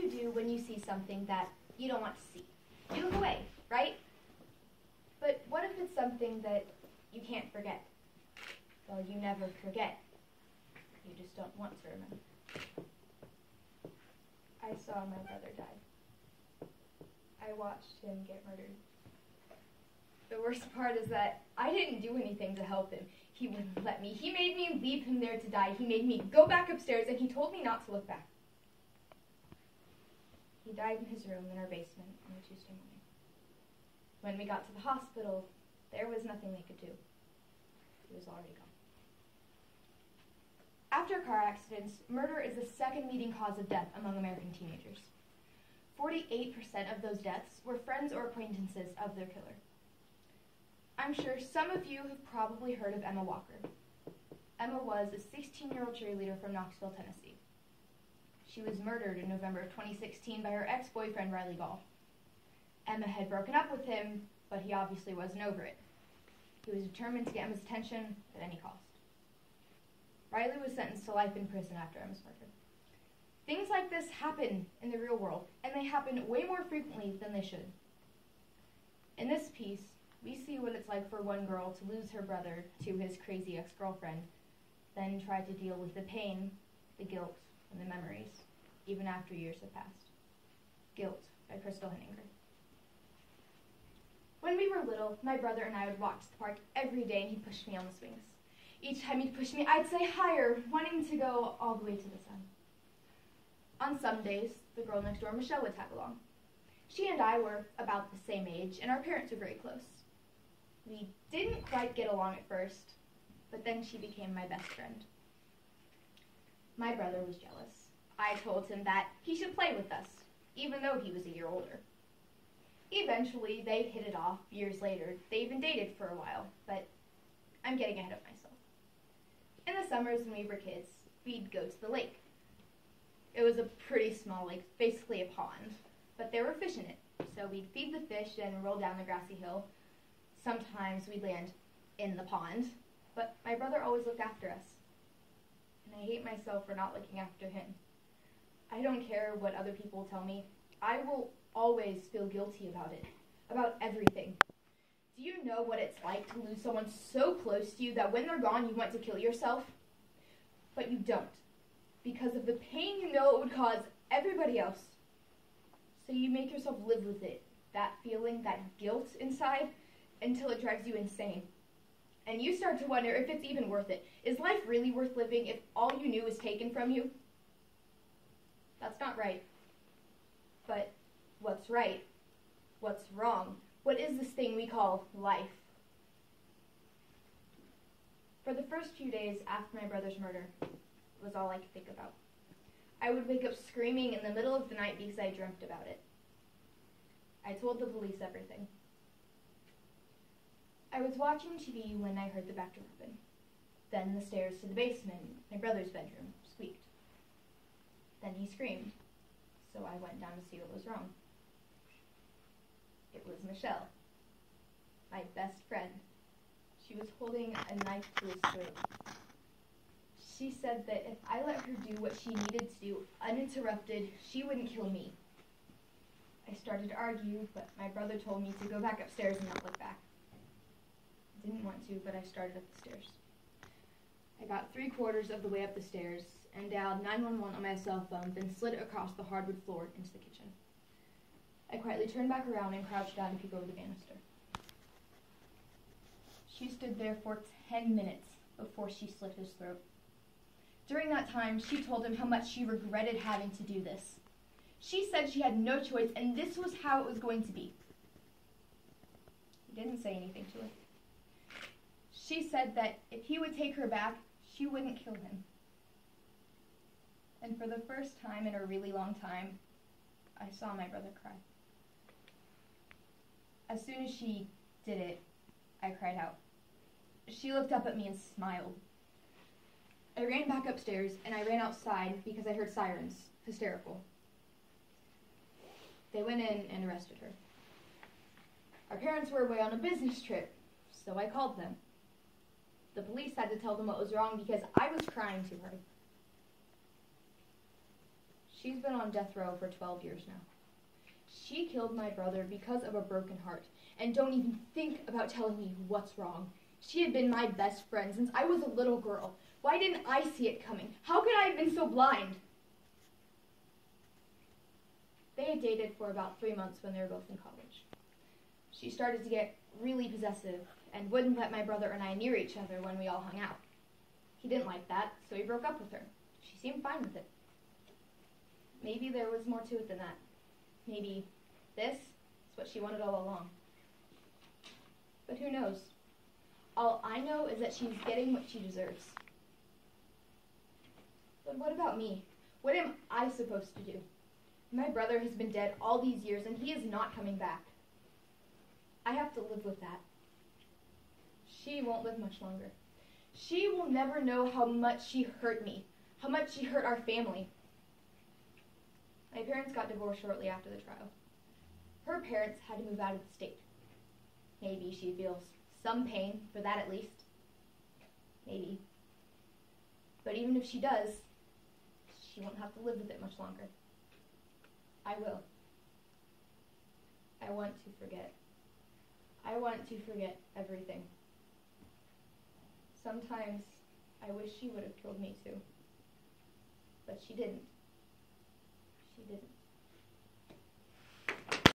you do when you see something that you don't want to see? You look away, right? But what if it's something that you can't forget? Well, you never forget. You just don't want to remember. I saw my brother die. I watched him get murdered. The worst part is that I didn't do anything to help him. He wouldn't let me. He made me leave him there to die. He made me go back upstairs, and he told me not to look back. He died in his room in our basement on a Tuesday morning. When we got to the hospital, there was nothing they could do. He was already gone. After car accidents, murder is the second leading cause of death among American teenagers. 48% of those deaths were friends or acquaintances of their killer. I'm sure some of you have probably heard of Emma Walker. Emma was a 16-year-old cheerleader from Knoxville, Tennessee. She was murdered in November of 2016 by her ex-boyfriend, Riley Gall. Emma had broken up with him, but he obviously wasn't over it. He was determined to get Emma's attention at any cost. Riley was sentenced to life in prison after Emma's murder. Things like this happen in the real world, and they happen way more frequently than they should. In this piece, we see what it's like for one girl to lose her brother to his crazy ex-girlfriend, then try to deal with the pain, the guilt, and the memories, even after years have passed. Guilt by Crystal Henninger. When we were little, my brother and I would walk to the park every day, and he'd push me on the swings. Each time he'd push me, I'd say higher, wanting to go all the way to the sun. On some days, the girl next door, Michelle, would tag along. She and I were about the same age, and our parents were very close. We didn't quite get along at first, but then she became my best friend. My brother was jealous. I told him that he should play with us, even though he was a year older. Eventually, they hit it off years later. They even dated for a while, but I'm getting ahead of myself. In the summers when we were kids, we'd go to the lake. It was a pretty small lake, basically a pond, but there were fish in it, so we'd feed the fish and roll down the grassy hill. Sometimes we'd land in the pond, but my brother always looked after us. And I hate myself for not looking after him. I don't care what other people tell me. I will always feel guilty about it, about everything. Do you know what it's like to lose someone so close to you that when they're gone you want to kill yourself? But you don't, because of the pain you know it would cause everybody else. So you make yourself live with it, that feeling, that guilt inside, until it drives you insane. And you start to wonder if it's even worth it. Is life really worth living if all you knew was taken from you? That's not right. But what's right? What's wrong? What is this thing we call life? For the first few days after my brother's murder, it was all I could think about. I would wake up screaming in the middle of the night because I dreamt about it. I told the police everything. I was watching TV when I heard the back door open. Then the stairs to the basement, my brother's bedroom, squeaked. Then he screamed, so I went down to see what was wrong. It was Michelle, my best friend. She was holding a knife to his throat. She said that if I let her do what she needed to do uninterrupted, she wouldn't kill me. I started to argue, but my brother told me to go back upstairs and not look back. I didn't want to, but I started up the stairs. I got 3/4 of the way up the stairs and dialed 911 on my cell phone, then slid across the hardwood floor into the kitchen. I quietly turned back around and crouched down to peek over the banister. She stood there for 10 minutes before she slit his throat. During that time, she told him how much she regretted having to do this. She said she had no choice, and this was how it was going to be. He didn't say anything to her. She said that if he would take her back, she wouldn't kill him. And for the first time in a really long time, I saw my brother cry. As soon as she did it, I cried out. She looked up at me and smiled. I ran back upstairs, and I ran outside because I heard sirens, hysterical. They went in and arrested her. Our parents were away on a business trip, so I called them. The police had to tell them what was wrong because I was crying to her. She's been on death row for 12 years now. She killed my brother because of a broken heart, and don't even think about telling me what's wrong. She had been my best friend since I was a little girl. Why didn't I see it coming? How could I have been so blind? They had dated for about 3 months when they were both in college. She started to get really possessive and wouldn't let my brother and I near each other when we all hung out. He didn't like that, so he broke up with her. She seemed fine with it. Maybe there was more to it than that. Maybe this is what she wanted all along. But who knows? All I know is that she's getting what she deserves. But what about me? What am I supposed to do? My brother has been dead all these years and he is not coming back. I have to live with that. She won't live much longer. She will never know how much she hurt me, how much she hurt our family. My parents got divorced shortly after the trial. Her parents had to move out of the state. Maybe she feels some pain for that at least. Maybe. But even if she does, she won't have to live with it much longer. I will. I want to forget. I want to forget everything. Sometimes I wish she would have killed me too. But she didn't. She didn't.